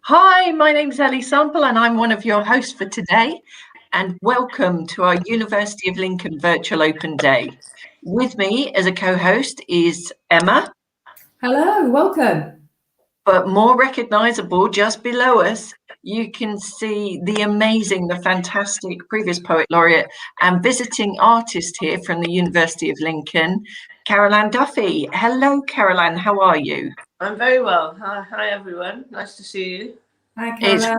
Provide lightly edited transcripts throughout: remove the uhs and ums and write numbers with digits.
Hi, my name's Ellie Sample and I'm one of your hosts for today. And welcome to our University of Lincoln Virtual Open Day. With me as a co-host is Emma. Hello, welcome. But more recognisable just below us, you can see the fantastic previous Poet Laureate and visiting artist here from the University of Lincoln, Caroline Duffy. Hello, Caroline, how are you? I'm very well. Hi everyone. Nice to see you. Hi, Caroline.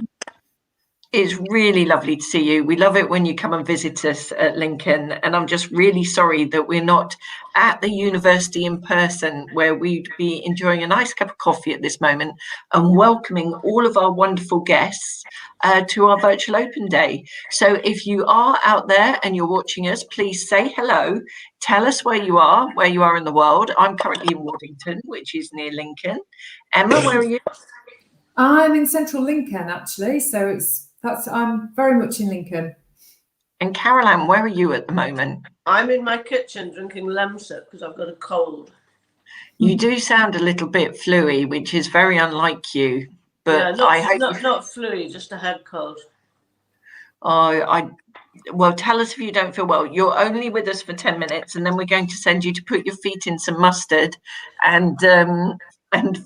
It's really lovely to see you. We love it when you come and visit us at Lincoln. And I'm just really sorry that we're not at the university in person, where we'd be enjoying a nice cup of coffee at this moment and welcoming all of our wonderful guests to our virtual open day. So if you are out there and you're watching us, please say hello. Tell us where you are in the world. I'm currently in Waddington, which is near Lincoln. Emma, where are you? I'm in central Lincoln, actually. So I'm very much in Lincoln. And Caroline, where are you at the moment? I'm in my kitchen drinking lemsip because I've got a cold. You do sound a little bit fluey, which is very unlike you. But yeah, I hope not fluey, just a head cold. Well, tell us if you don't feel well. You're only with us for 10 minutes, and then we're going to send you to put your feet in some mustard and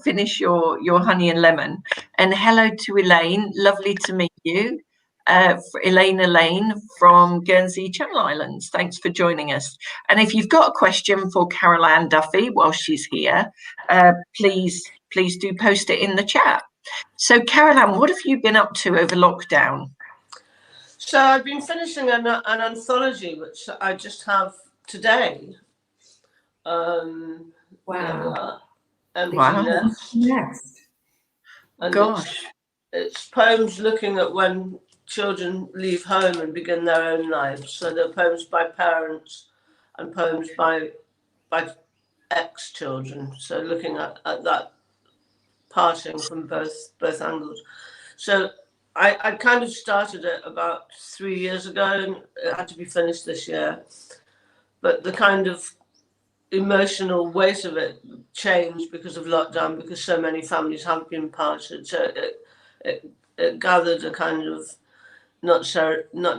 finish your honey and lemon. And hello to Elaine. Lovely to meet you. Elaine from Guernsey Channel Islands. Thanks for joining us. And if you've got a question for Caroline Duffy while she's here, please do post it in the chat. So Caroline, what have you been up to over lockdown? So I've been finishing an anthology, which I just have today. Wow. Empty Nest. And gosh. It's poems looking at when children leave home and begin their own lives. So there are poems by parents and poems by ex-children. So looking at that parting from both angles. So I kind of started it about 3 years ago and it had to be finished this year. But the kind of emotional weight of it changed because of lockdown, because so many families have been parted. So it gathered a kind of not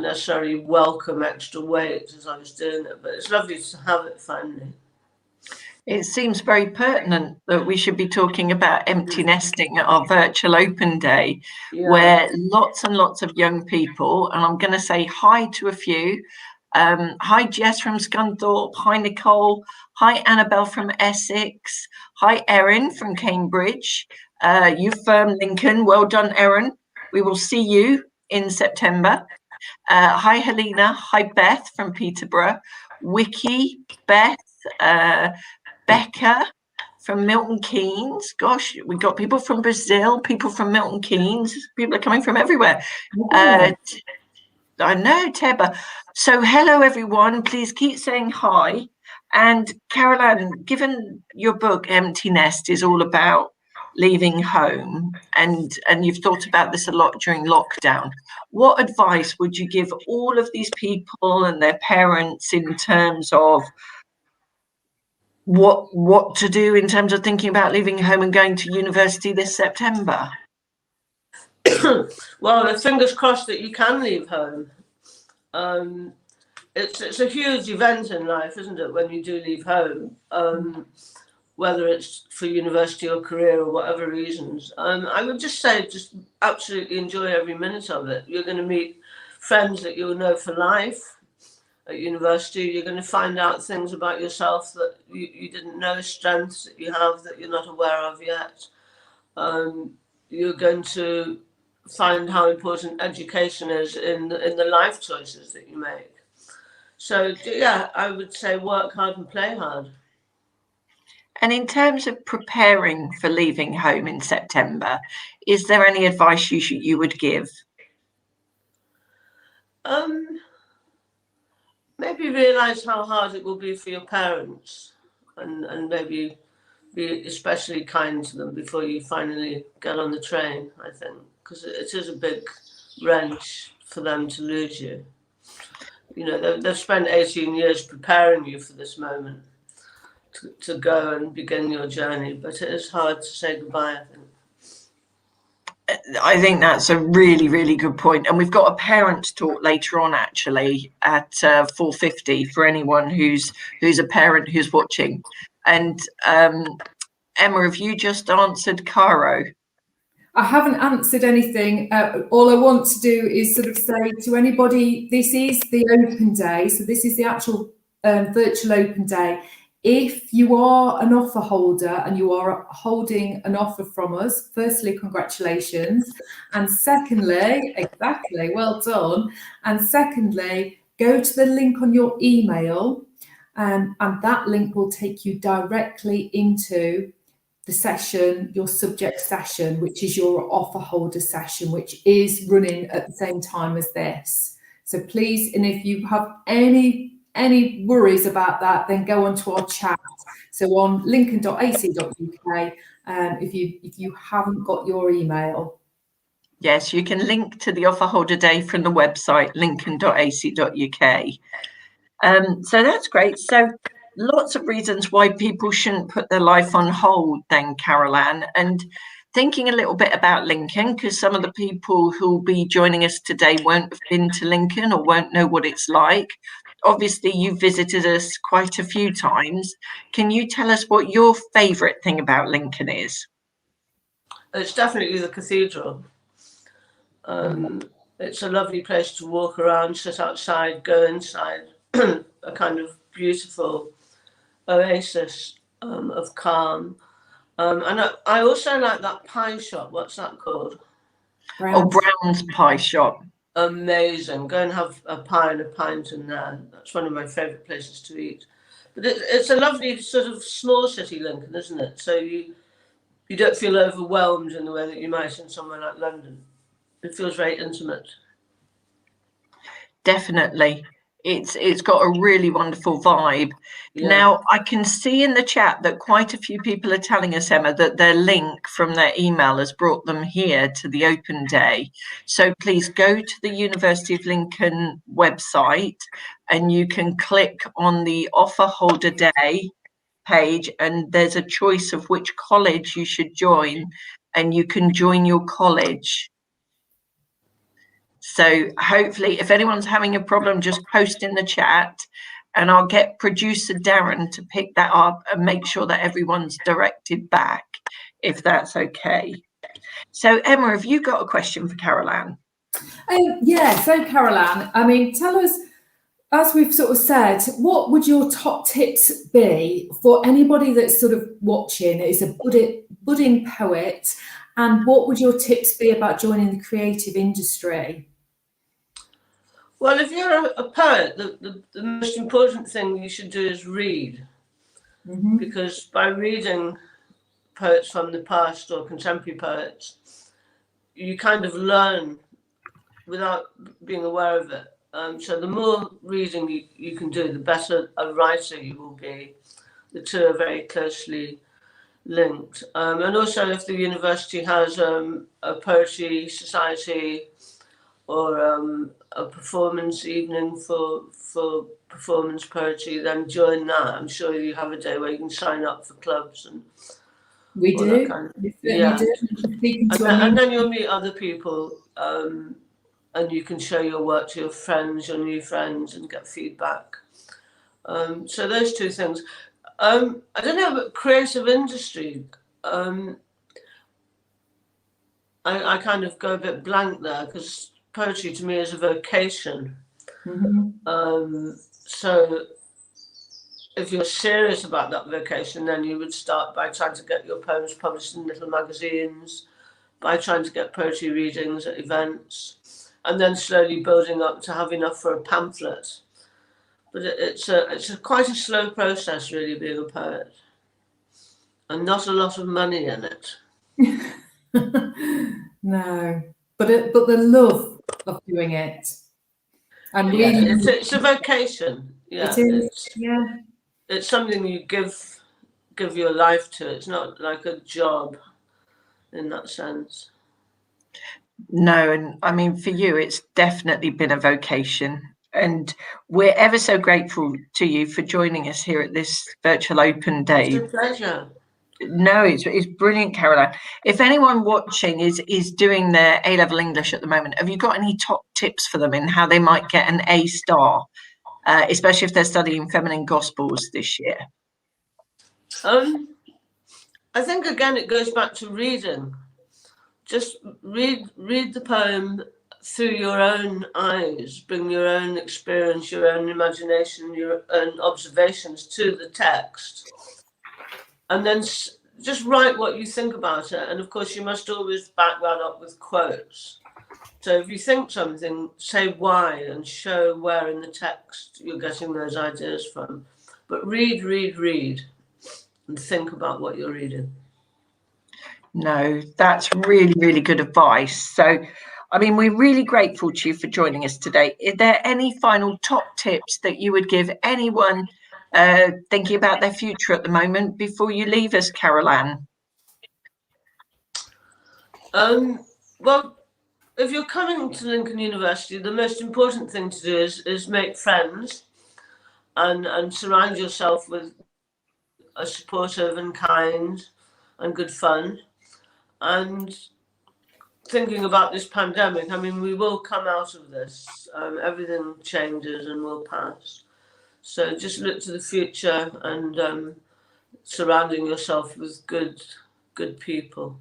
necessarily welcome extra weight as I was doing it, but it's lovely to have it finally. It seems very pertinent that we should be talking about empty nesting at our virtual open day, where lots and lots of young people, and I'm going to say hi to a few. Hi Jess from Scunthorpe, hi Nicole, hi Annabelle from Essex, hi Erin from Cambridge, you from Lincoln, well done Erin, we will see you in September. Hi Helena, hi Beth from Peterborough, Wiki, Beth, Becca from Milton Keynes. Gosh, we got people from Brazil, people from Milton Keynes, people are coming from everywhere. I know, Teba. So hello everyone, please keep saying hi. And Caroline, given your book Empty Nest is all about leaving home, and you've thought about this a lot during lockdown, what advice would you give all of these people and their parents in terms of what to do in terms of thinking about leaving home and going to university this September? Well, fingers crossed that you can leave home. It's a huge event in life, isn't it, when you do leave home, whether it's for university or career or whatever reasons. I would just say just absolutely enjoy every minute of it. You're going to meet friends that you'll know for life at university. You're going to find out things about yourself that you didn't know, strengths that you have that you're not aware of yet. You're going to find how important education is in the life choices that you make. So yeah, I would say work hard and play hard. And in terms of preparing for leaving home in September, is there any advice you would give? Maybe realise how hard it will be for your parents, and maybe be especially kind to them before you finally get on the train, I think, because it is a big wrench for them to lose you. You know, they've spent 18 years preparing you for this moment to go and begin your journey, but it is hard to say goodbye, I think. I think that's a really, really good point. And we've got a parent talk later on, actually, at 4:50 for anyone who's a parent who's watching. And Emma, have you just answered Caro? I haven't answered anything. All I want to do is sort of say to anybody, this is the open day. So this is the actual virtual open day. If you are an offer holder and you are holding an offer from us, firstly, congratulations. And secondly, exactly, well done. And secondly, go to the link on your email and that link will take you directly into the session, your subject session, which is your offer holder session, which is running at the same time as this. So please, and if you have any worries about that, then go onto our chat. So on lincoln.ac.uk, if you haven't got your email. Yes, you can link to the offer holder day from the website lincoln.ac.uk. So that's great. So lots of reasons why people shouldn't put their life on hold then, Carol Ann. And thinking a little bit about Lincoln, because some of the people who will be joining us today won't have been to Lincoln or won't know what it's like. Obviously, you've visited us quite a few times. Can you tell us what your favourite thing about Lincoln is? It's definitely the cathedral. It's a lovely place to walk around, sit outside, go inside, a kind of beautiful oasis of calm. And I also like that pie shop. What's that called? Brown's Pie Shop. Amazing. Go and have a pie and a pint in there. That's one of my favourite places to eat. But it's a lovely sort of small city, Lincoln, isn't it? So you don't feel overwhelmed in the way that you might in somewhere like London. It feels very intimate. Definitely. It's got a really wonderful vibe. Yeah. Now, I can see in the chat that quite a few people are telling us, Emma, that their link from their email has brought them here to the open day. So please go to the University of Lincoln website and you can click on the offer holder day page and there's a choice of which college you should join and you can join your college. So hopefully, if anyone's having a problem, just post in the chat and I'll get producer Darren to pick that up and make sure that everyone's directed back, if that's okay. So Emma, have you got a question for Carol Ann? Yeah, so Carol Ann, I mean, tell us, as we've sort of said, what would your top tips be for anybody that's sort of watching, is a budding poet, and what would your tips be about joining the creative industry? Well, if you're a poet, the most important thing you should do is read. Mm-hmm. Because by reading poets from the past or contemporary poets, you kind of learn without being aware of it. So the more reading you can do, the better a writer you will be. The two are very closely linked. And also if the university has a poetry society or a performance evening for performance poetry, then join that. I'm sure you have a day where you can sign up for clubs and we do. Kind of, yeah. And then you'll meet other people and you can show your work to your friends, your new friends, and get feedback. So those two things. I don't know, but creative industry, I kind of go a bit blank there because poetry to me is a vocation. Mm-hmm. So if you're serious about that vocation, then you would start by trying to get your poems published in little magazines, by trying to get poetry readings at events, and then slowly building up to have enough for a pamphlet. But it's quite a slow process, really, being a poet, and not a lot of money in it. No, but the love of doing it, and really, it's a vocation. Yeah, it is. It's something you give your life to. It's not like a job in that sense. No, and I mean, for you, it's definitely been a vocation. And we're ever so grateful to you for joining us here at this virtual open day. It's a pleasure. No, it's brilliant, Caroline. If anyone watching is doing their A-level English at the moment, have you got any top tips for them in how they might get an A star, especially if they're studying feminine gospels this year? I think again it goes back to reading. Just read the poem through your own eyes, bring your own experience, your own imagination, your own observations to the text, and then just write what you think about it. And of course, you must always back that up with quotes. So if you think something, say why and show where in the text you're getting those ideas from. But read, and think about what you're reading. No, that's really, really good advice. So, I mean, we're really grateful to you for joining us today. Are there any final top tips that you would give anyone thinking about their future at the moment before you leave us, Caroline? Well, if you're coming to Lincoln University, the most important thing to do is make friends and surround yourself with a supportive and kind and good fun. And thinking about this pandemic, I mean, we will come out of this. Everything changes and will pass. So just look to the future and surrounding yourself with good people.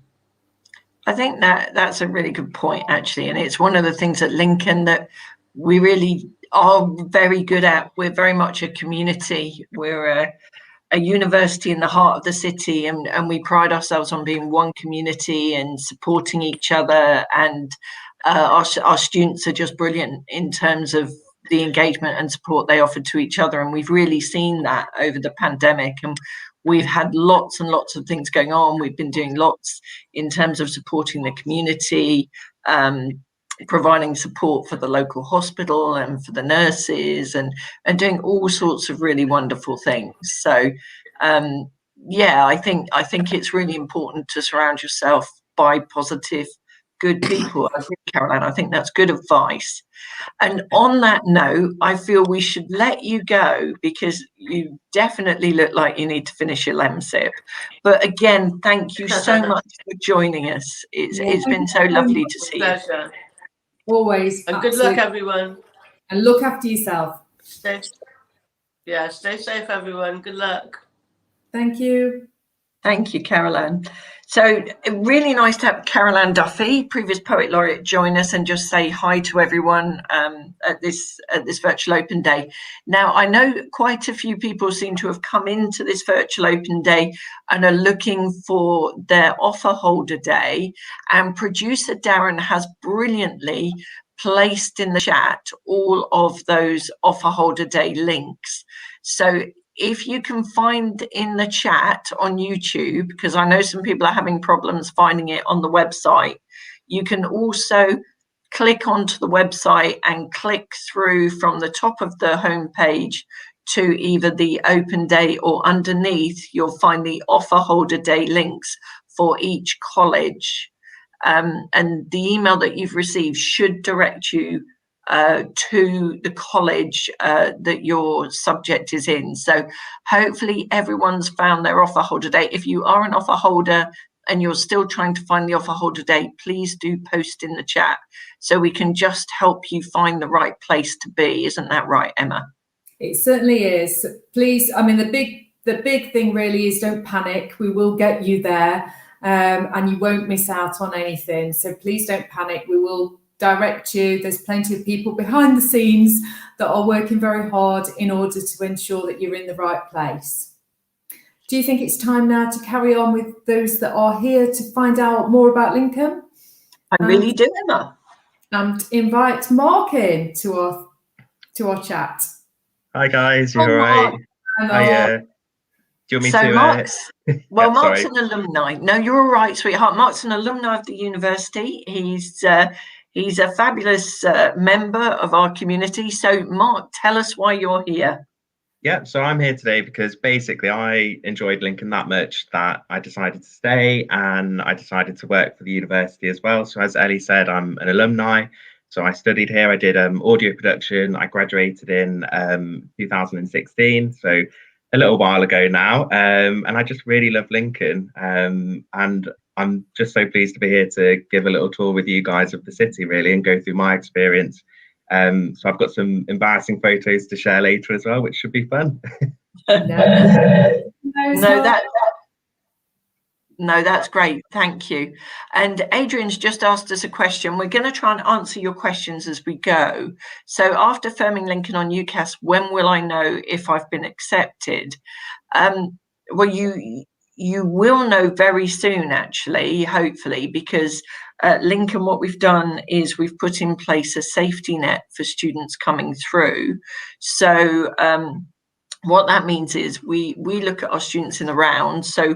I think that's a really good point, actually. And it's one of the things at Lincoln that we really are very good at. We're very much a community. We're a university in the heart of the city, and we pride ourselves on being one community and supporting each other. And our students are just brilliant in terms of the engagement and support they offer to each other. And we've really seen that over the pandemic. And we've had lots and lots of things going on. We've been doing lots in terms of supporting the community, providing support for the local hospital and for the nurses, and doing all sorts of really wonderful things. So yeah, I think it's really important to surround yourself by positive, good people. I think, Caroline, I think that's good advice. And on that note, I feel we should let you go because you definitely look like you need to finish your LEMSIP. But again, thank you so much for joining us. It's been so lovely to see you. Always. And good luck, everyone. And look after yourself. Stay safe, everyone. Good luck. Thank you. Thank you, Caroline. So really nice to have Caroline Duffy, previous Poet Laureate, join us and just say hi to everyone at this virtual open day. Now, I know quite a few people seem to have come into this virtual open day and are looking for their offer holder day, and producer Darren has brilliantly placed in the chat all of those offer holder day links. So if you can find in the chat on YouTube, because I know some people are having problems finding it on the website, you can also click onto the website and click through from the top of the homepage to either the open day, or underneath you'll find the offer holder day links for each college. And the email that you've received should direct you to the college that your subject is in. So hopefully everyone's found their offer holder day. If you are an offer holder and you're still trying to find the offer holder day, please do post in the chat so we can just help you find the right place to be. Isn't that right, Emma? It certainly is. Please, I mean, the big thing really is don't panic. We will get you there, and you won't miss out on anything. So please don't panic. We will direct you. There's plenty of people behind the scenes that are working very hard in order to ensure that you're in the right place. Do you think it's time now to carry on with those that are here to find out more about Lincoln? I really do, Emma. And invite Mark in to our chat. Hi guys, you all right? Hello. Do you want me so to? Mark's well, yeah, Mark's sorry. an alumni. No, you're all right, sweetheart. Mark's an alumni of the university. He's a fabulous member of our community. So, Mark, tell us why you're here. Yeah, so I'm here today because basically I enjoyed Lincoln that much that I decided to stay, and I decided to work for the university as well. So as Ellie said, I'm an alumni. So I studied here. I did audio production. I graduated in 2016. So a little while ago now, and I just really love Lincoln, and I'm just so pleased to be here to give a little tour with you guys of the city, really, and go through my experience. So I've got some embarrassing photos to share later as well, which should be fun. No, that's great. Thank you. And Adrian's just asked us a question. We're going to try and answer your questions as we go. So after firming Lincoln on Ucas, when will I know if I've been accepted? Well, you will know very soon, actually, hopefully, because at Lincoln, what we've done is we've put in place a safety net for students coming through. So what that means is we look at our students in the round. So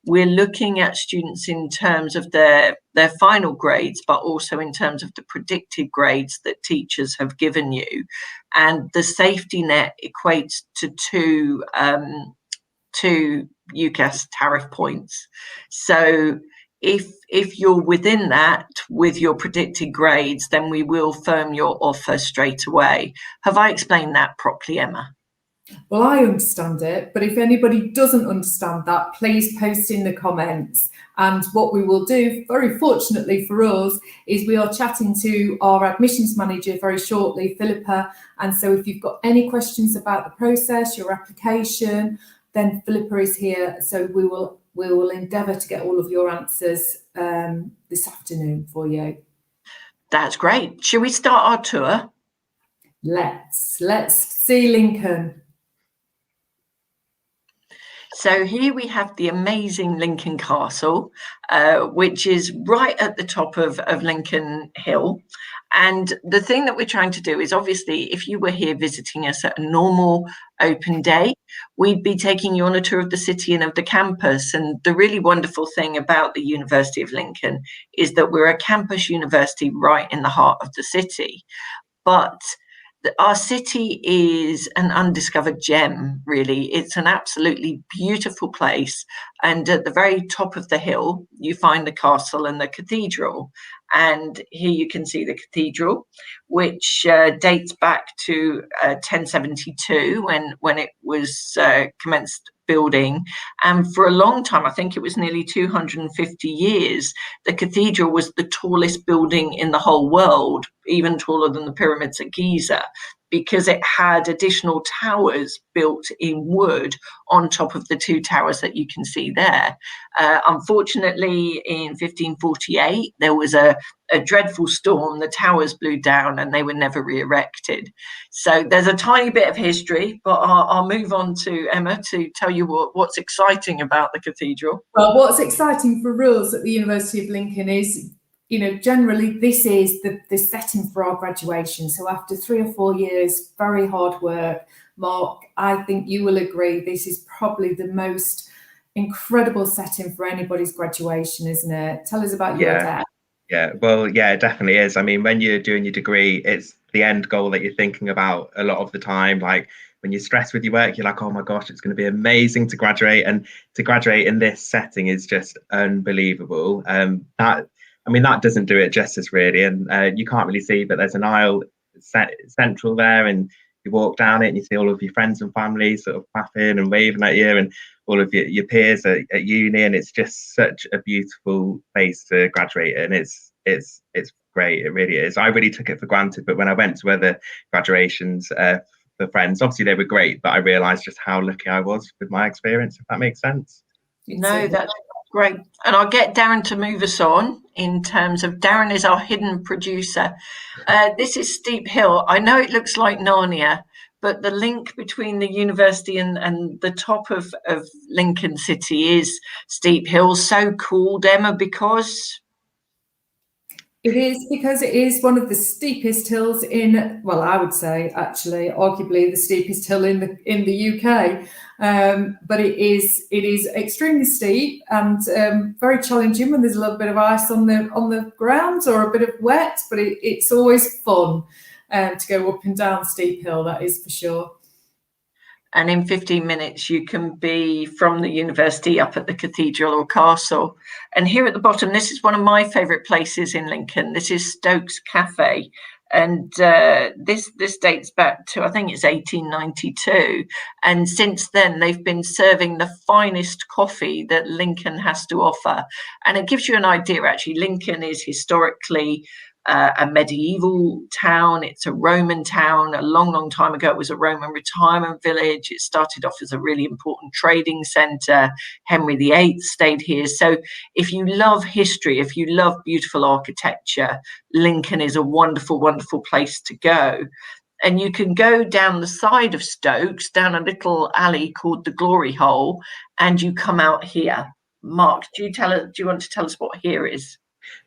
we're looking at students in terms of their final grades, but also in terms of the predicted grades that teachers have given you. And the safety net equates to two Ucas tariff points. So if you're within that with your predicted grades, then we will firm your offer straight away. Have I explained that properly, Emma? Well, I understand it, but if anybody doesn't understand that, please post in the comments. And what we will do, very fortunately for us, is we are chatting to our admissions manager very shortly, Philippa. And so if you've got any questions about the process, your application, then Philippa is here. So we will endeavour to get all of your answers this afternoon for you. That's great. Shall we start our tour? Let's see Lincoln. So here we have the amazing Lincoln Castle, which is right at the top of Lincoln Hill. And the thing that we're trying to do is, obviously, if you were here visiting us at a normal open day, we'd be taking you on a tour of the city and of the campus. And the really wonderful thing about the University of Lincoln is that we're a campus university right in the heart of the city. But our city is an undiscovered gem, really. It's an absolutely beautiful place. And at the very top of the hill, you find the castle and the cathedral. And here you can see the cathedral, which dates back to 1072 when it was commenced building. And for a long time, I think it was nearly 250 years, the cathedral was the tallest building in the whole world, even taller than the pyramids at Giza, because it had additional towers built in wood on top of the two towers that you can see there. Unfortunately, in 1548, there was a dreadful storm. The towers blew down and they were never re-erected. So there's a tiny bit of history, but I'll move on to Emma to tell you what's exciting about the cathedral. Well, what's exciting for us at the University of Lincoln is, you know, generally this is the setting for our graduation. So after 3 or 4 years, very hard work, Mark, I think you will agree, this is probably the most incredible setting for anybody's graduation, isn't it? Tell us about your day. Yeah, well, yeah, it definitely is. I mean, when you're doing your degree, it's the end goal that you're thinking about a lot of the time. Like when you're stressed with your work, you're like, oh my gosh, it's going to be amazing to graduate. And to graduate in this setting is just unbelievable. That doesn't do it justice, really. And you can't really see, but there's an aisle central there, and you walk down it and you see all of your friends and family sort of clapping and waving at you, and all of your peers at uni, and it's just such a beautiful place to graduate in. It's great, it really is. I really took it for granted, but when I went to other graduations for friends, obviously they were great, but I realised just how lucky I was with my experience, if that makes sense. No, that's great. And I'll get Darren to move us on in terms of, Darren is our hidden producer. This is Steep Hill. I know it looks like Narnia, but the link between the university and the top of Lincoln City is Steep Hill. So called, Emma, because? It is because it is one of the steepest hills in, well, I would say actually, arguably the steepest hill in the UK. But it is extremely steep and very challenging when there's a little bit of ice on the ground or a bit of wet. But it's always fun to go up and down Steep Hill. That is for sure. And in 15 minutes, you can be from the university up at the cathedral or castle. And here at the bottom, this is one of my favourite places in Lincoln. This is Stoke's Cafe. And this dates back to, I think it's 1892. And since then, they've been serving the finest coffee that Lincoln has to offer. And it gives you an idea, actually. Lincoln is historically a medieval town. It's a Roman town. A long, long time ago, it was a Roman retirement village. It started off as a really important trading centre. Henry VIII stayed here. So if you love history, if you love beautiful architecture, Lincoln is a wonderful, wonderful place to go. And you can go down the side of Stokes, down a little alley called the Glory Hole, and you come out here. Mark, do you want to tell us what here is?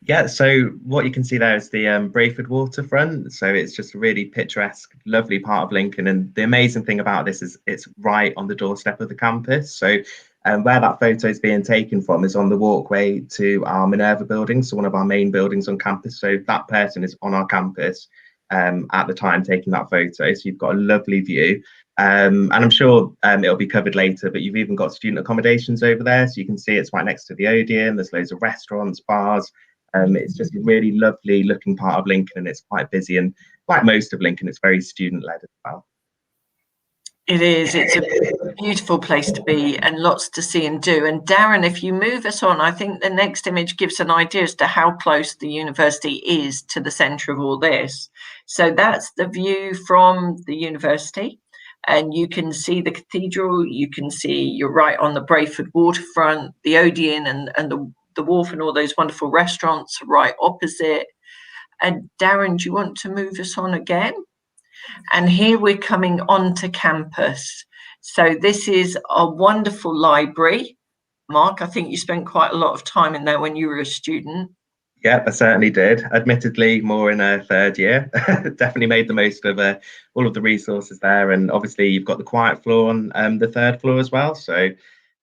Yeah, so what you can see there is the Brayford Waterfront. So it's just a really picturesque, lovely part of Lincoln. And the amazing thing about this is it's right on the doorstep of the campus. So where that photo is being taken from is on the walkway to our Minerva building, so one of our main buildings on campus. So that person is on our campus at the time taking that photo. So you've got a lovely view. And I'm sure it'll be covered later, but you've even got student accommodations over there. So you can see it's right next to the Odeon. There's loads of restaurants, bars. It's just a really lovely looking part of Lincoln, and it's quite busy. And like most of Lincoln, it's very student led as well. It is. It's a beautiful place to be and lots to see and do. And Darren, if you move us on, I think the next image gives an idea as to how close the university is to the centre of all this. So that's the view from the university. And you can see the cathedral. You can see you're right on the Brayford Waterfront, the Odeon and the wharf and all those wonderful restaurants right opposite. And Darren, do you want to move us on again? And here we're coming onto campus. So this is a wonderful library. Mark, I think you spent quite a lot of time in there when you were a student. Yeah, I certainly did. Admittedly, more in a third year. Definitely made the most of all of the resources there. And obviously, you've got the quiet floor on the third floor as well. So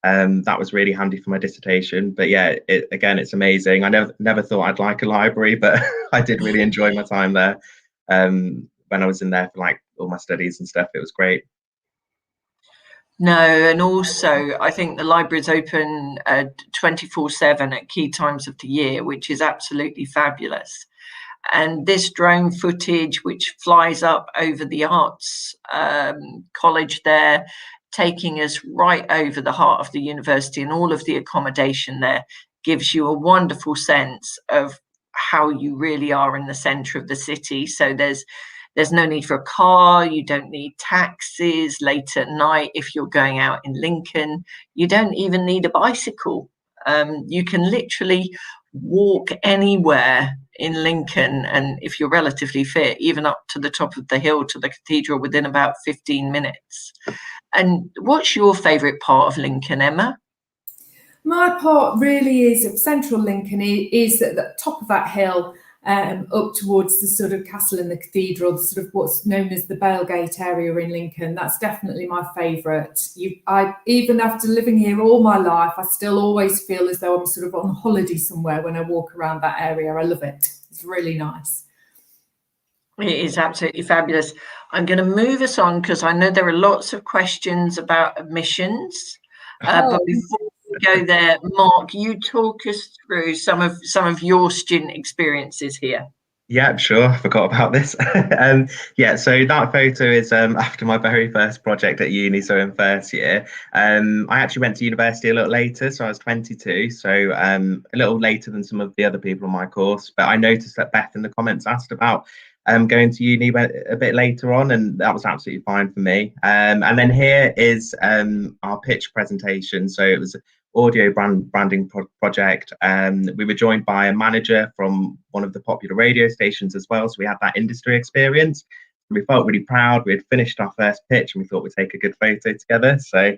that was really handy for my dissertation. But yeah, it's amazing. I never thought I'd like a library, but I did really enjoy my time there. When I was in there for like all my studies and stuff, it was great. No, and also I think the library is open 24/7 at key times of the year, which is absolutely fabulous. And this drone footage, which flies up over the arts college there, taking us right over the heart of the university and all of the accommodation there, gives you a wonderful sense of how you really are in the centre of the city. So there's no need for a car. You don't need taxis late at night if you're going out in Lincoln. You don't even need a bicycle. You can literally walk anywhere in Lincoln, and if you're relatively fit, even up to the top of the hill to the cathedral within about 15 minutes. And what's your favourite part of Lincoln, Emma? My part really is of central Lincoln is at the top of that hill, up towards the sort of castle and the cathedral, the sort of what's known as the Bailgate area in Lincoln. That's definitely my favourite. I even after living here all my life, I still always feel as though I'm sort of on holiday somewhere when I walk around that area. I love it. It's really nice. It is absolutely fabulous. I'm going to move us on because I know there are lots of questions about admissions. But before we go there, Mark, you talk us through some of your student experiences here. Yeah, sure. I forgot about this. Yeah, so that photo is after my very first project at uni, so in first year. I actually went to university a little later, so I was 22, so a little later than some of the other people on my course. But I noticed that Beth in the comments asked about going to uni a bit later on, and that was absolutely fine for me. And then here is our pitch presentation. So it was audio branding project. We were joined by a manager from one of the popular radio stations as well, so we had that industry experience. We felt really proud. We had finished our first pitch and we thought we'd take a good photo together. So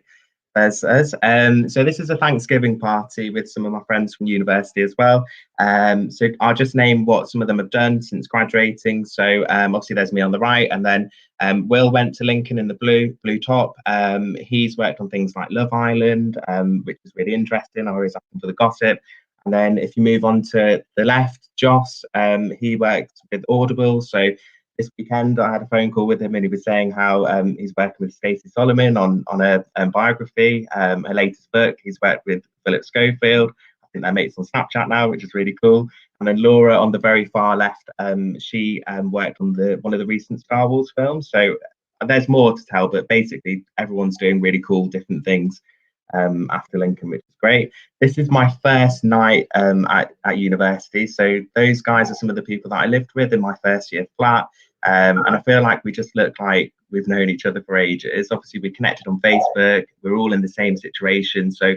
there's us. So this is a Thanksgiving party with some of my friends from university as well. So I'll just name what some of them have done since graduating. So obviously there's me on the right, and then Will went to Lincoln in the blue top. He's worked on things like Love Island, which is really interesting. I always ask him for the gossip. And then if you move on to the left, Joss, he worked with Audible. So this weekend I had a phone call with him, and he was saying how he's working with Stacey Solomon on a biography, her latest book. He's worked with Philip Schofield. I think they're mates on Snapchat now, which is really cool. And then Laura on the very far left, she worked on one of the recent Star Wars films. So there's more to tell, but basically everyone's doing really cool different things after Lincoln, which is great. This is my first night at university. So those guys are some of the people that I lived with in my first year flat. And I feel like we just look like we've known each other for ages. Obviously, we connected on Facebook. We're all in the same situation. So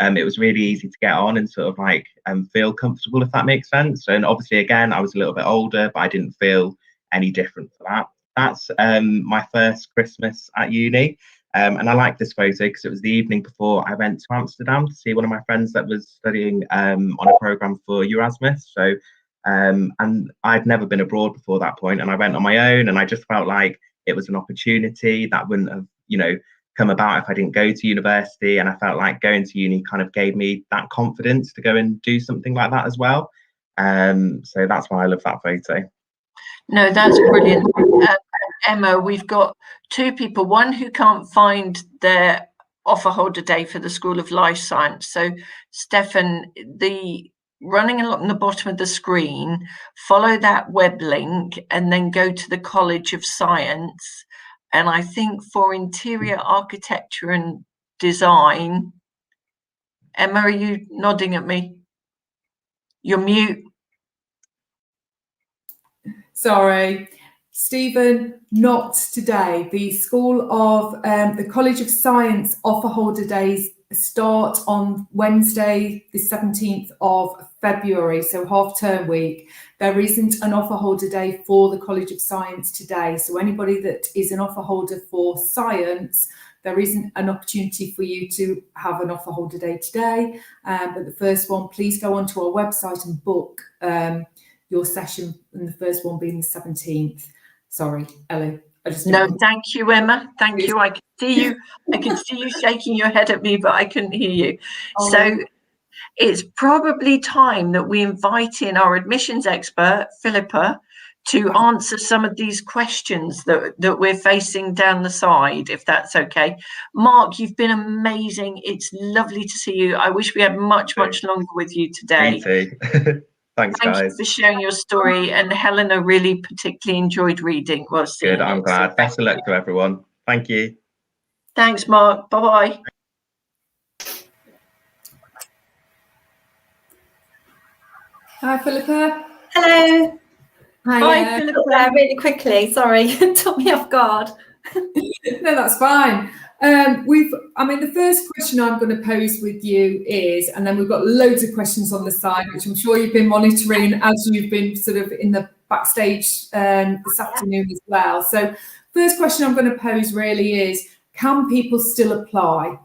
it was really easy to get on and sort of like feel comfortable, if that makes sense. And obviously, again, I was a little bit older, but I didn't feel any different for that. That's my first Christmas at uni. And I like this photo because it was the evening before I went to Amsterdam to see one of my friends that was studying on a program for Erasmus. So, and I'd never been abroad before that point, and I went on my own, and I just felt like it was an opportunity that wouldn't have, come about if I didn't go to university. And I felt like going to uni kind of gave me that confidence to go and do something like that as well. So that's why I love that photo. No, that's brilliant. Emma, we've got two people, one who can't find their offer holder day for the School of Life Science. So Stefan, running along the bottom of the screen, follow that web link and then go to the College of Science. And I think for interior architecture and design, Emma, are you nodding at me? You're mute. Sorry, Stephen, not today. The School of the College of Science offer holder days start on Wednesday, the 17th of February, so half-term week. There isn't an offer holder day for the College of Science today. So anybody that is an offer holder for science, there isn't an opportunity for you to have an offer holder day today. But the first one, please go onto our website and book your session, and the first one being the 17th. Sorry, Ellie. Thank you, Emma. Thank you. I can see you. I can see you shaking your head at me, but I couldn't hear you. Oh. So it's probably time that we invite in our admissions expert, Philippa, to answer some of these questions that we're facing down the side, if that's okay. Mark, you've been amazing. It's lovely to see you. I wish we had much longer with you today. Me too. Thanks, Thank guys. you for sharing your story. And Helena really particularly enjoyed reading. Good, I'm glad. Best of luck to everyone. Thank you. Thanks, Mark. Bye-bye. Hi, Philippa. Hello. Hi, Philippa. Really quickly, sorry, it took me off guard. No, that's fine. The first question I'm going to pose with you is, and then we've got loads of questions on the side, which I'm sure you've been monitoring as you've been sort of in the backstage this afternoon as well. So first question I'm going to pose really is, can people still apply?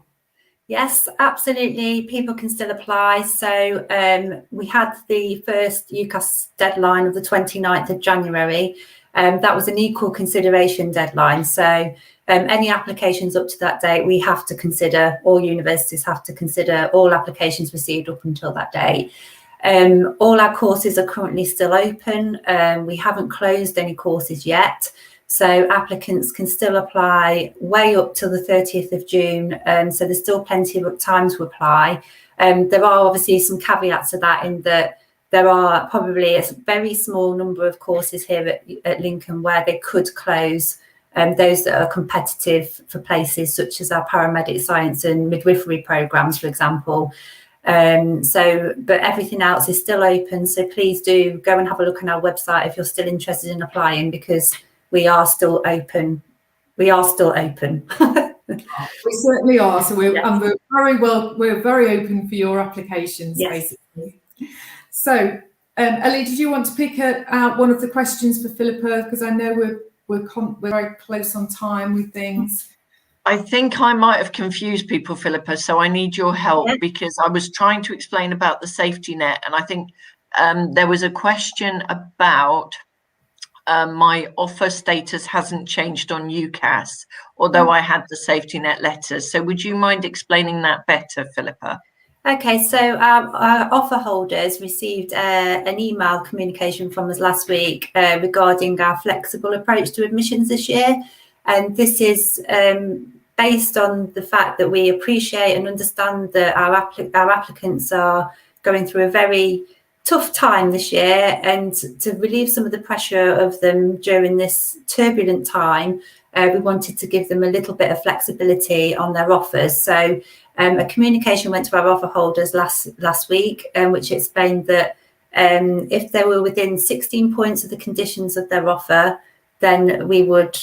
Yes, absolutely. People can still apply. So we had the first Ucas deadline of the 29th of January. That was an equal consideration deadline. So any applications up to that date, we have to consider, all universities have to consider all applications received up until that date. All our courses are currently still open. We haven't closed any courses yet. So applicants can still apply way up till the 30th of June. So there's still plenty of time to apply. There are obviously some caveats to that, in that there are probably a very small number of courses here at Lincoln where they could close, those that are competitive for places such as our paramedic science and midwifery programs, for example. But everything else is still open. So please do go and have a look on our website if you're still interested in applying, because we are still open. We are still open. We certainly are. So we're very open for your applications, yes. Basically. So, Ellie, did you want to pick out one of the questions for Philippa? Because I know we're very close on time with things. I think I might have confused people, Philippa, so I need your help, because I was trying to explain about the safety net, and I think there was a question about my offer status hasn't changed on Ucas, although I had the safety net letters. So would you mind explaining that better, Philippa? Okay, so our offer holders received an email communication from us last week regarding our flexible approach to admissions this year. And this is based on the fact that we appreciate and understand that our applicants are going through a very tough time this year, and to relieve some of the pressure of them during this turbulent time, we wanted to give them a little bit of flexibility on their offers. So a communication went to our offer holders last week, which explained that if they were within 16 points of the conditions of their offer, then we would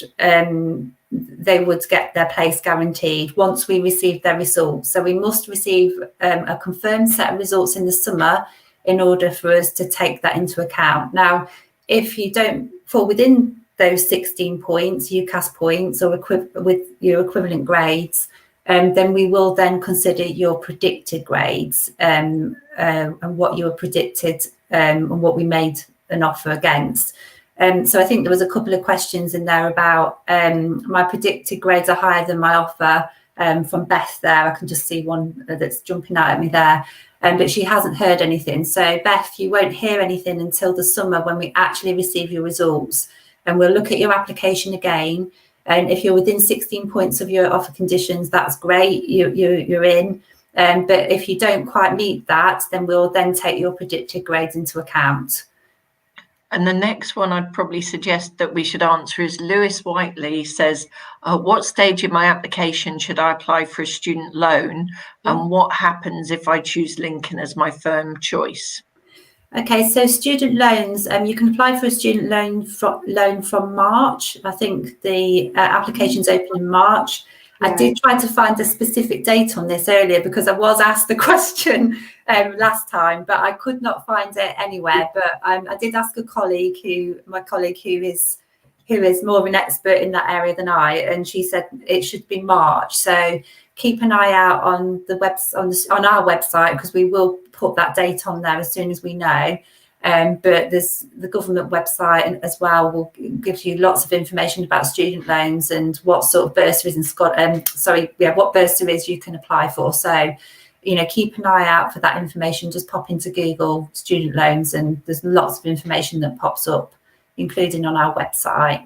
they would get their place guaranteed once we received their results. So we must receive a confirmed set of results in the summer in order for us to take that into account. Now, if you don't fall within those 16 points, Ucas points, or with your equivalent grades, then we will then consider your predicted grades and what you were predicted and what we made an offer against. So I think there was a couple of questions in there about my predicted grades are higher than my offer from Beth there. I can just see one that's jumping out at me there. But she hasn't heard anything. So Beth, you won't hear anything until the summer when we actually receive your results. And we'll look at your application again. And if you're within 16 points of your offer conditions, that's great, you're in. But if you don't quite meet that, then we'll then take your predicted grades into account. And the next one I'd probably suggest that we should answer is Lewis Whiteley says, what stage in my application should I apply for a student loan? And what happens if I choose Lincoln as my firm choice? Okay, so student loans, you can apply for a student loan from March. I think the application's open in March. Yeah. I did try to find a specific date on this earlier because I was asked the question last time, but I could not find it anywhere. But I did ask my colleague who is more of an expert in that area than I, and she said it should be March. So keep an eye out on the on our website, because we will put that date on there as soon as we know. But there's the government website as well will give you lots of information about student loans and what sort of bursaries what bursaries you can apply for. So, keep an eye out for that information. Just pop into Google student loans and there's lots of information that pops up, including on our website.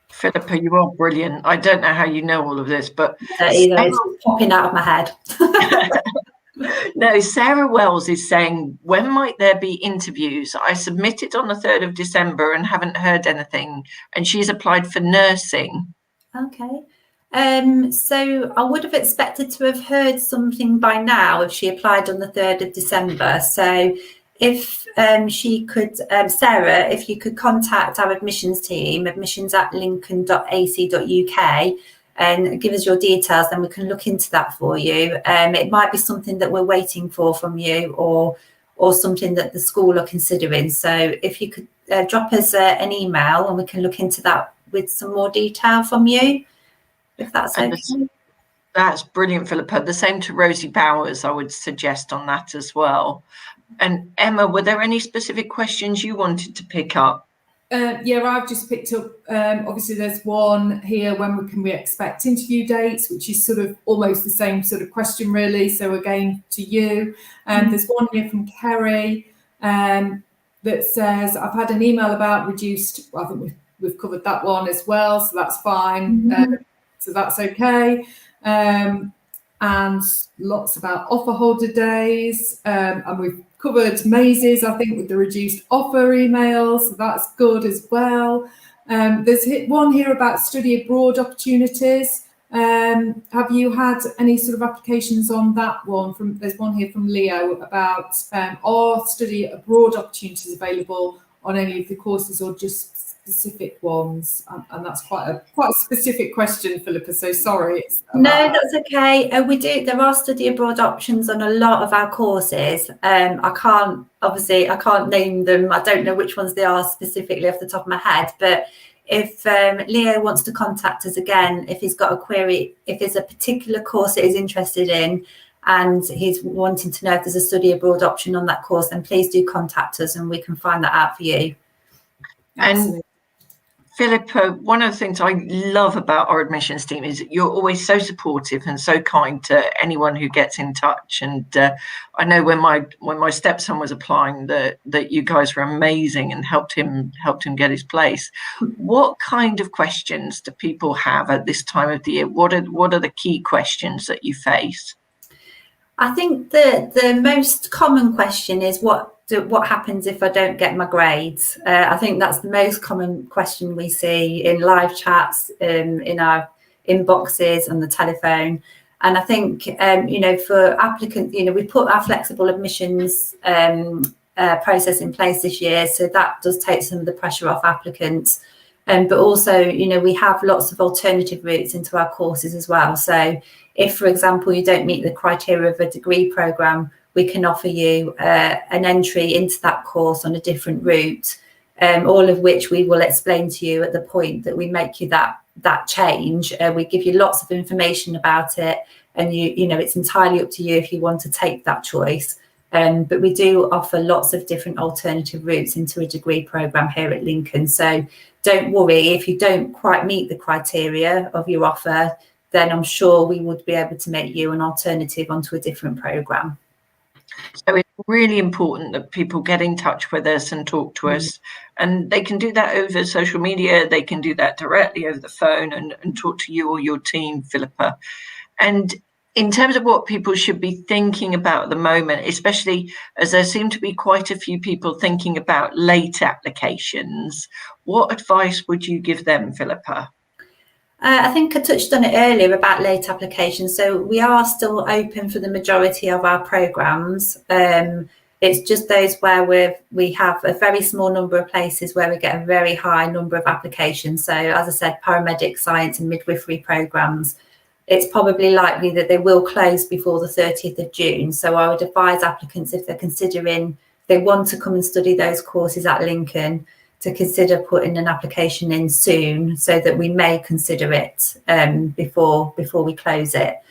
Philippa, you are brilliant. I don't know how you know all of this, but it's popping out of my head. No, Sarah Wells is saying, when might there be interviews? I submitted on the 3rd of December and haven't heard anything, and she's applied for nursing. Okay. So I would have expected to have heard something by now if she applied on the 3rd of December. So if she could, Sarah, if you could contact our admissions team, admissions@lincoln.ac.uk, and give us your details, then we can look into that for you. It might be something that we're waiting for from you, or something that the school are considering. So if you could drop us an email and we can look into that with some more detail from you, if that's okay. That's brilliant, Philippa. The same to Rosie Bowers, I would suggest on that as well. And Emma, were there any specific questions you wanted to pick up? Yeah, I've just picked up, obviously there's one here, when can we expect interview dates, which is sort of almost the same sort of question really. So again, to you. There's one here from Kerry that says, I've had an email about reduced, I think we've covered that one as well, so that's fine. So that's okay. And lots about offer holder days, and we've covered mazes, I think, with the reduced offer emails, so that's good as well. There's one here about study abroad opportunities. Have you had any sort of applications on that one? There's one here from Leo about are study abroad opportunities available on any of the courses or just specific ones? And that's quite a specific question, Philippa, so sorry. No, that's okay. There are study abroad options on a lot of our courses. I can't name them. I don't know which ones they are specifically off the top of my head, but if Leo wants to contact us again, if he's got a query, if there's a particular course that he's interested in and he's wanting to know if there's a study abroad option on that course, then please do contact us and we can find that out for you. And Philippa, one of the things I love about our admissions team is you're always so supportive and so kind to anyone who gets in touch. And I know when my stepson was applying, that you guys were amazing and helped him get his place. What kind of questions do people have at this time of the year? What are the key questions that you face? I think the most common question is what what happens if I don't get my grades? I think that's the most common question we see in live chats, in our inboxes on the telephone. And I think, for applicants, we put our flexible admissions process in place this year. So that does take some of the pressure off applicants. But also, we have lots of alternative routes into our courses as well. So if, for example, you don't meet the criteria of a degree programme, we can offer you an entry into that course on a different route, all of which we will explain to you at the point that we make you that change. We give you lots of information about it, and it's entirely up to you if you want to take that choice. But we do offer lots of different alternative routes into a degree programme here at Lincoln. So don't worry if you don't quite meet the criteria of your offer, then I'm sure we would be able to make you an alternative onto a different programme. So it's really important that people get in touch with us and talk to us, and they can do that over social media. They can do that directly over the phone and talk to you or your team, Philippa. And in terms of what people should be thinking about at the moment, especially as there seem to be quite a few people thinking about late applications, what advice would you give them, Philippa? I think I touched on it earlier about late applications. So we are still open for the majority of our programmes. It's just those where we have a very small number of places where we get a very high number of applications. So as I said, paramedic, science and midwifery programmes, it's probably likely that they will close before the 30th of June. So I would advise applicants, if they're considering, they want to come and study those courses at Lincoln, to consider putting an application in soon, so that we may consider it before we close it.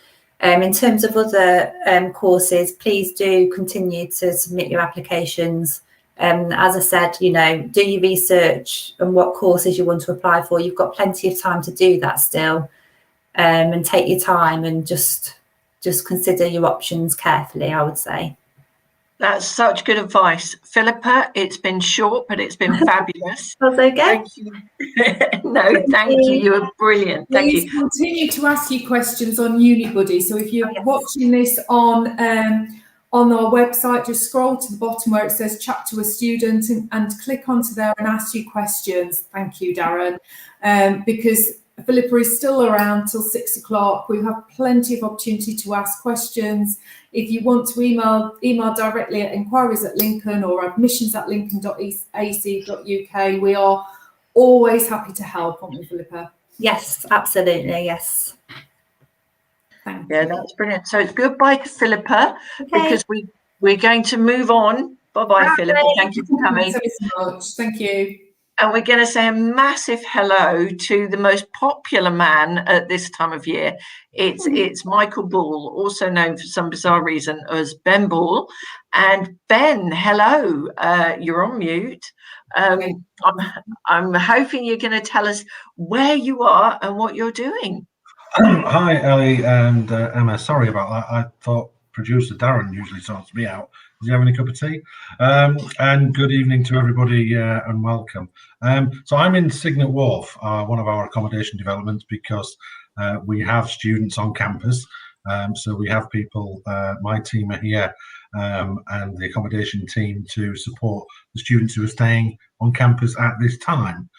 In terms of other courses, please do continue to submit your applications. As I said, do your research on what courses you want to apply for. You've got plenty of time to do that still. And take your time and just consider your options carefully, I would say. That's such good advice, Philippa. It's been short, but it's been fabulous. That's okay. Thank you. Thank you. You were brilliant. Thank you. Please continue to ask you questions on Unibuddy. So if you're watching this on our website, just scroll to the bottom where it says chat to a student and click onto there and ask you questions. Thank you, Darren. Because Philippa is still around till 6 o'clock. We have plenty of opportunity to ask questions. If you want to email directly at inquiries@Lincoln or admissions@lincoln.ac.uk. We are always happy to help, aren't we, Philippa? Yes, absolutely, yes. Thank you. Yeah, that's brilliant. So goodbye to Philippa, because we're going to move on. Bye-bye, Philippa. Thank you for coming. Thank you so much. Thank you. And we're going to say a massive hello to the most popular man at this time of year. It's Michael Ball, also known for some bizarre reason as Ben Ball. And Ben, hello. You're on mute. I'm hoping you're going to tell us where you are and what you're doing. Hi, Ellie and Emma. Sorry about that. I thought producer Darren usually sorts me out. Is he having a cup of tea? And good evening to everybody and welcome. So I'm in Cygnet Wharf, one of our accommodation developments, because we have students on campus. So we have people, my team are here and the accommodation team to support the students who are staying on campus at this time.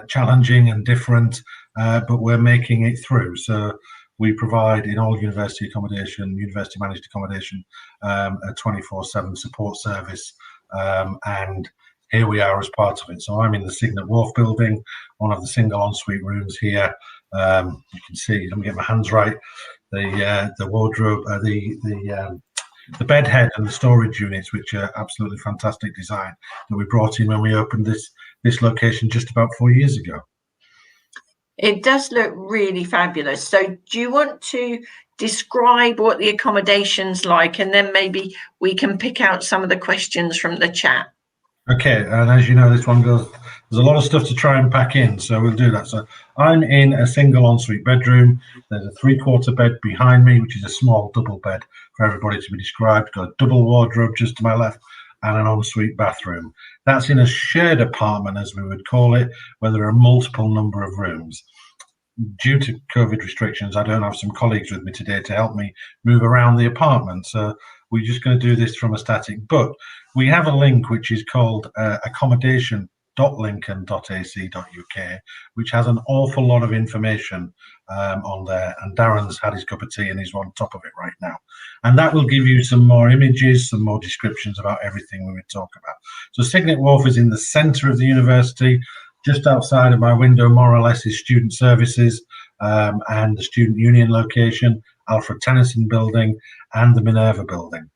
Challenging and different, but we're making it through. So we provide in all university accommodation, university managed accommodation, a 24/7 support service, and here we are as part of it. So I'm in the Cygnet Wharf building, one of the single ensuite rooms here. You can see, let me get my hands right, the wardrobe, the bed head and the storage units, which are absolutely fantastic design that we brought in when we opened this location just about 4 years ago. It does look really fabulous. So do you want to describe what the accommodation's like, and then maybe we can pick out some of the questions from the chat? Okay, and as you know, this one goes, there's a lot of stuff to try and pack in, so we'll do that. So I'm in a single ensuite bedroom. There's a 3/4 bed behind me, which is a small double bed for everybody to be described. Got a double wardrobe just to my left and an ensuite bathroom. That's in a shared apartment, as we would call it, where there are multiple number of rooms. Due to COVID restrictions, I don't have some colleagues with me today to help me move around the apartment. So we're just going to do this from a static, but we have a link which is called accommodation.lincoln.ac.uk, which has an awful lot of information on there, and Darren's had his cup of tea and he's on top of it right now, and that will give you some more images, some more descriptions about everything we would talk about. So Cygnet Wharf is in the centre of the university. Just outside of my window, more or less, is student services and the student union location, Alfred Tennyson building, and the Minerva building.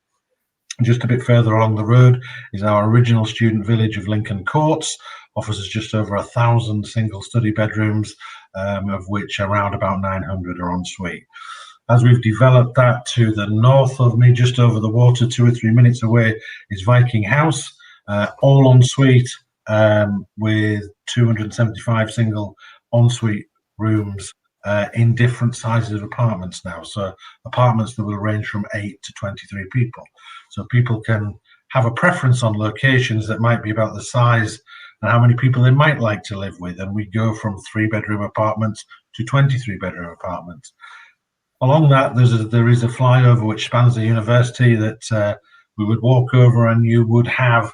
Just a bit further along the road is our original student village of Lincoln Courts, offers us just over 1,000 single study bedrooms, of which around about 900 are en suite. As we've developed that, to the north of me, just over the water, 2 or 3 minutes away, is Viking House, all en suite, with 275 single en suite rooms in different sizes of apartments now. So apartments that will range from 8 to 23 people. So people can have a preference on locations that might be about the size and how many people they might like to live with. And we go from 3-bedroom apartments to 23-bedroom apartments. Along that, there is a flyover which spans the university that we would walk over, and you would have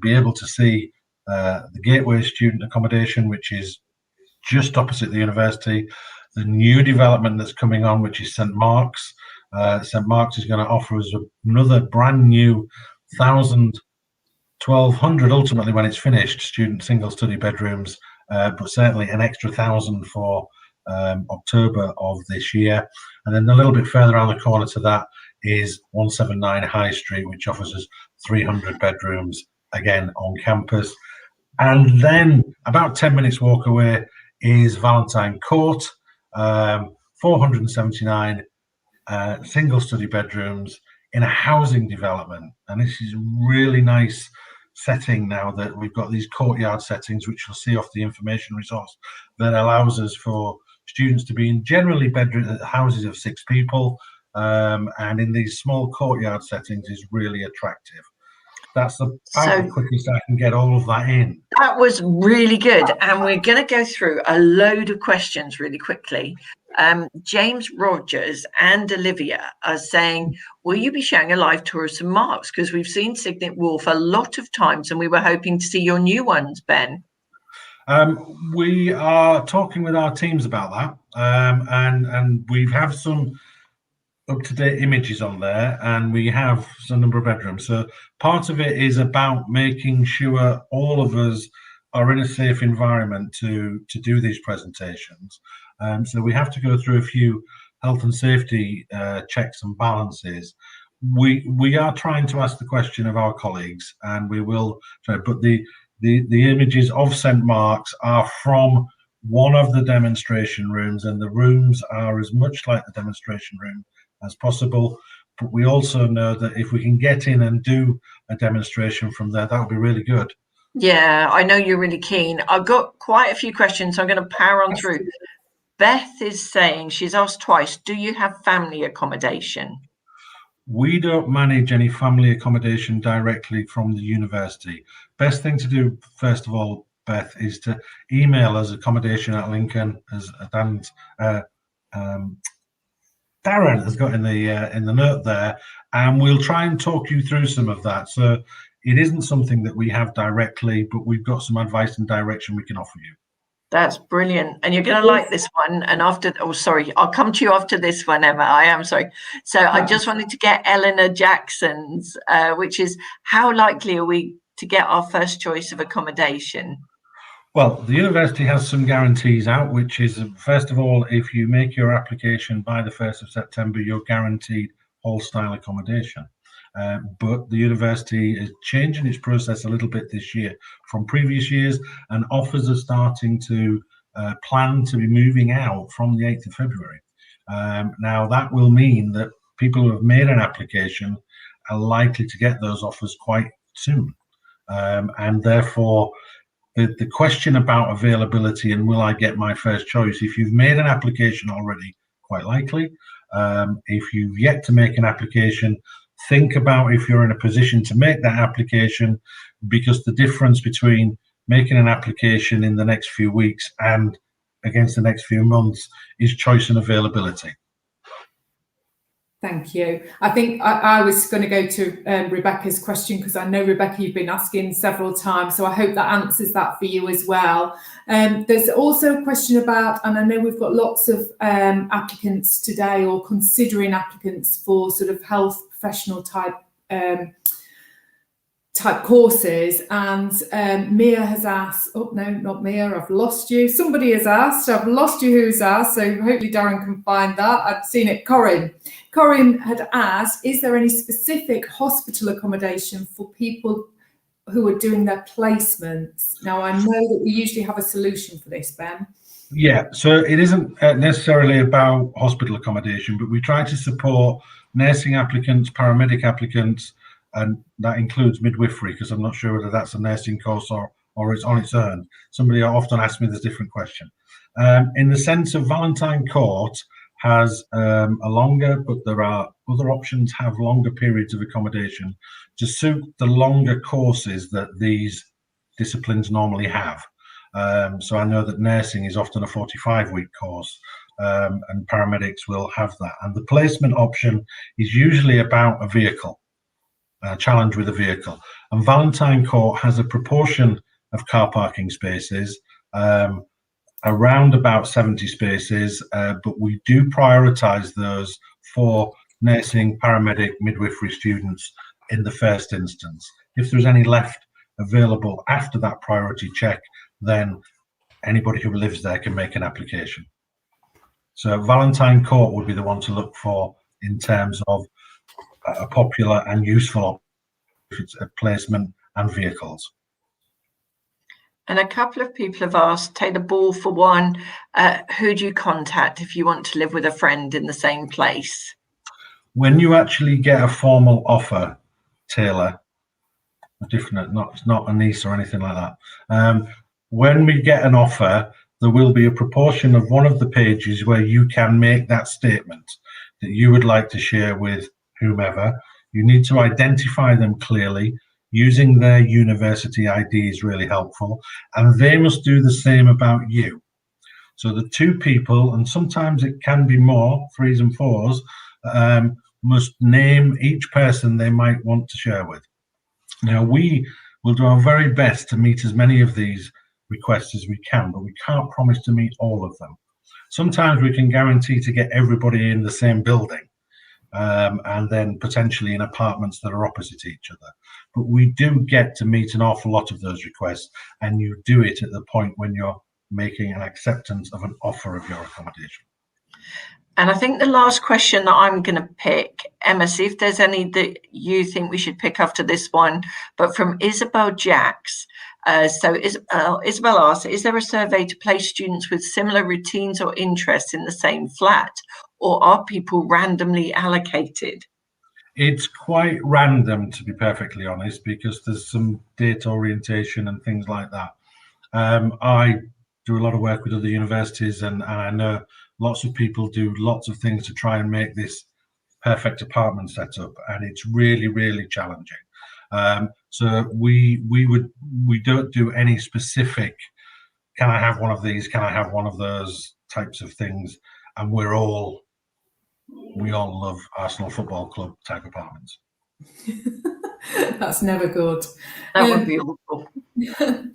be able to see the Gateway student accommodation, which is just opposite the university. The new development that's coming on, which is St Mark's. St Mark's is going to offer us another brand new 1,200 ultimately when it's finished student single study bedrooms, but certainly an extra 1,000 for October of this year. And then a little bit further around the corner to that is 179 High Street, which offers us 300 bedrooms, again on campus. And then about 10 minutes walk away is Valentine Court, 479 single study bedrooms in a housing development. And this is a really nice setting now that we've got these courtyard settings, which you'll see off the information resource, that allows us for students to be in generally bedroom houses of 6 people, and in these small courtyard settings is really attractive. That's about the quickest I can get all of that in. That was really good. And we're going to go through a load of questions really quickly. James Rogers and Olivia are saying, will you be showing a live tour of St Mark's? Because we've seen Cygnet Wharf a lot of times and we were hoping to see your new ones, Ben. We are talking with our teams about that, and we have some up-to-date images on there, and we have a number of bedrooms. So part of it is about making sure all of us are in a safe environment to do these presentations. So we have to go through a few health and safety checks and balances. We are trying to ask the question of our colleagues, and we will try, but the images of St Mark's are from one of the demonstration rooms, and the rooms are as much like the demonstration room as possible. But we also know that if we can get in and do a demonstration from there, that would be really good. Yeah, I know you're really keen. I've got quite a few questions, so I'm going to power on through. Beth is saying, she's asked twice, do you have family accommodation? We don't manage any family accommodation directly from the university. Best thing to do, first of all, Beth, is to email us accommodation@Lincoln, as Darren has got in the note there, and we'll try and talk you through some of that. So it isn't something that we have directly, but we've got some advice and direction we can offer you. That's brilliant. And you're going to like this one. And after, oh, sorry, I'll come to you after this one, Emma. I am sorry. So I just wanted to get Eleanor Jackson's, which is, how likely are we to get our first choice of accommodation? Well, the university has some guarantees out, which is, first of all, if you make your application by the 1st of September, you're guaranteed hall-style accommodation. But the university is changing its process a little bit this year from previous years, and offers are starting to plan to be moving out from the 8th of February. Now, that will mean that people who have made an application are likely to get those offers quite soon. And therefore, the question about availability and will I get my first choice, if you've made an application already, quite likely. If you've yet to make an application, think about if you're in a position to make that application, because the difference between making an application in the next few weeks and against the next few months is choice and availability. Thank you. I think I was going to go to Rebecca's question, because I know, Rebecca, you've been asking several times, so I hope that answers that for you as well. There's also a question about, and I know we've got lots of applicants today, or considering applicants for sort of health professional type courses, and Mia has asked, oh no, not Mia, I've lost you. Somebody has asked, I've lost you who's asked, so hopefully Darren can find that. I've seen it. Corinne had asked, is there any specific hospital accommodation for people who are doing their placements? Now, I know that we usually have a solution for this, Ben. Yeah, so it isn't necessarily about hospital accommodation, but we try to support nursing applicants, paramedic applicants, and that includes midwifery, because I'm not sure whether that's a nursing course or it's on its own. Somebody often asks me this different question. In the sense of Valentine Court has a longer, but there are other options, have longer periods of accommodation to suit the longer courses that these disciplines normally have. So I know that nursing is often a 45-week course, and paramedics will have that. And the placement option is usually about a vehicle. Challenge with a vehicle, and Valentine Court has a proportion of car parking spaces, around about 70 spaces, but we do prioritize those for nursing, paramedic, midwifery students in the first instance. If there's any left available after that priority check, then anybody who lives there can make an application. So Valentine Court would be the one to look for in terms of a popular and useful placement and vehicles. And a couple of people have asked, Taylor Ball for one, who do you contact if you want to live with a friend in the same place? When you actually get a formal offer, Taylor, it's not a niece or anything like that. When we get an offer, there will be a proportion of one of the pages where you can make that statement that you would like to share with whomever. You need to identify them clearly. Using their university ID is really helpful, and they must do the same about you. So the two people, and sometimes it can be more, 3s and 4s, must name each person they might want to share with. Now, we will do our very best to meet as many of these requests as we can, but we can't promise to meet all of them. Sometimes we can guarantee to get everybody in the same building, and then potentially in apartments that are opposite each other. But we do get to meet an awful lot of those requests, and you do it at the point when you're making an acceptance of an offer of your accommodation. And I think the last question that I'm going to pick, Emma, see if there's any that you think we should pick after this one, but from Isabel Jacks. Isabel asks, is there a survey to place students with similar routines or interests in the same flat, or are people randomly allocated? It's quite random, to be perfectly honest, because there's some data orientation and things like that. I do a lot of work with other universities, and I know lots of people do lots of things to try and make this perfect apartment setup, and it's really, really challenging. So we don't do any specific, can I have one of these, can I have one of those types of things, and we all love Arsenal Football Club type apartments. That's never good. That would be awful.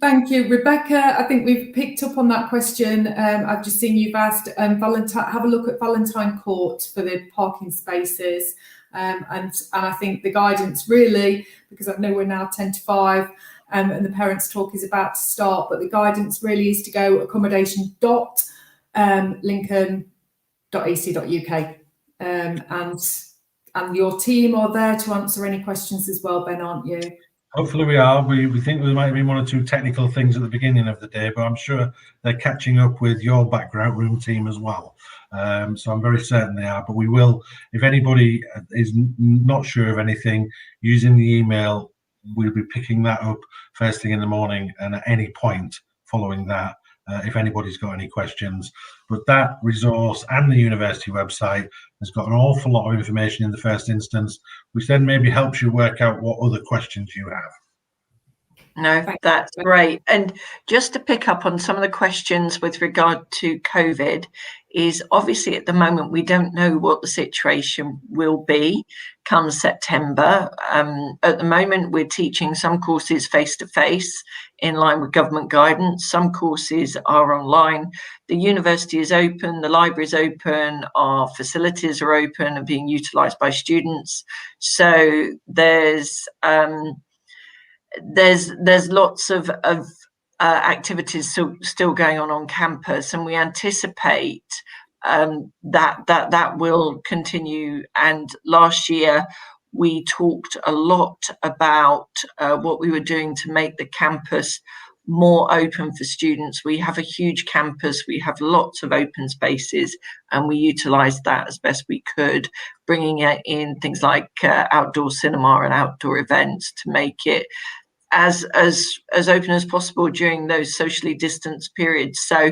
Thank you, Rebecca. I think we've picked up on that question. I've just seen you've asked Valentine, have a look at Valentine Court for the parking spaces. And I think the guidance really, because I know we're now 10 to 5 and the parents' talk is about to start, but the guidance really is to go accommodation.lincoln.ac.uk. And your team are there to answer any questions as well, Ben, aren't you? Hopefully we are. We think there might be one or two technical things at the beginning of the day, but I'm sure they're catching up with your background room team as well. So I'm very certain they are. But we will, if anybody is not sure of anything, using the email, we'll be picking that up first thing in the morning and at any point following that, if anybody's got any questions. But that resource and the university website has got an awful lot of information in the first instance, which then maybe helps you work out what other questions you have. No, that's great. And just to pick up on some of the questions with regard to COVID, is obviously at the moment we don't know what the situation will be come September. At the moment, we're teaching some courses face to face in line with government guidance. Some courses are online. The university is open, the library is open, our facilities are open and being utilised by students. So there's lots of activities still going on campus, and we anticipate that will continue. And last year we talked a lot about what we were doing to make the campus more open for students. We have a huge campus, we have lots of open spaces, and we utilised that as best we could, bringing in things like outdoor cinema and outdoor events to make it as open as possible during those socially distanced periods. So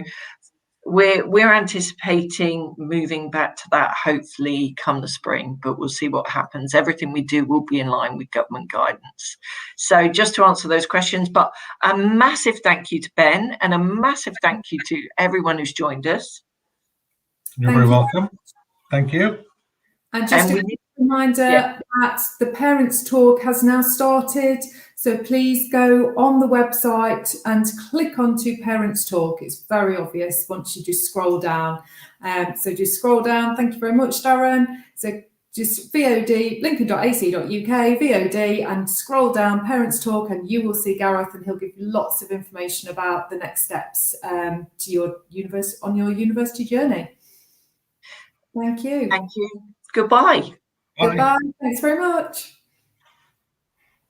we're anticipating moving back to that hopefully come the spring, but we'll see what happens. Everything we do will be in line with government guidance. So just to answer those questions, but a massive thank you to Ben and a massive thank you to everyone who's joined us. You're very welcome. Thank you. And just a reminder that the Parents Talk has now started. So please go on the website and click onto Parents Talk. It's very obvious once you just scroll down. So just scroll down. Thank you very much, Darren. So just VOD, lincoln.ac.uk, VOD, and scroll down Parents Talk, and you will see Gareth, and he'll give you lots of information about the next steps to your university journey. Thank you. Thank you. Goodbye. Goodbye. Thanks very much.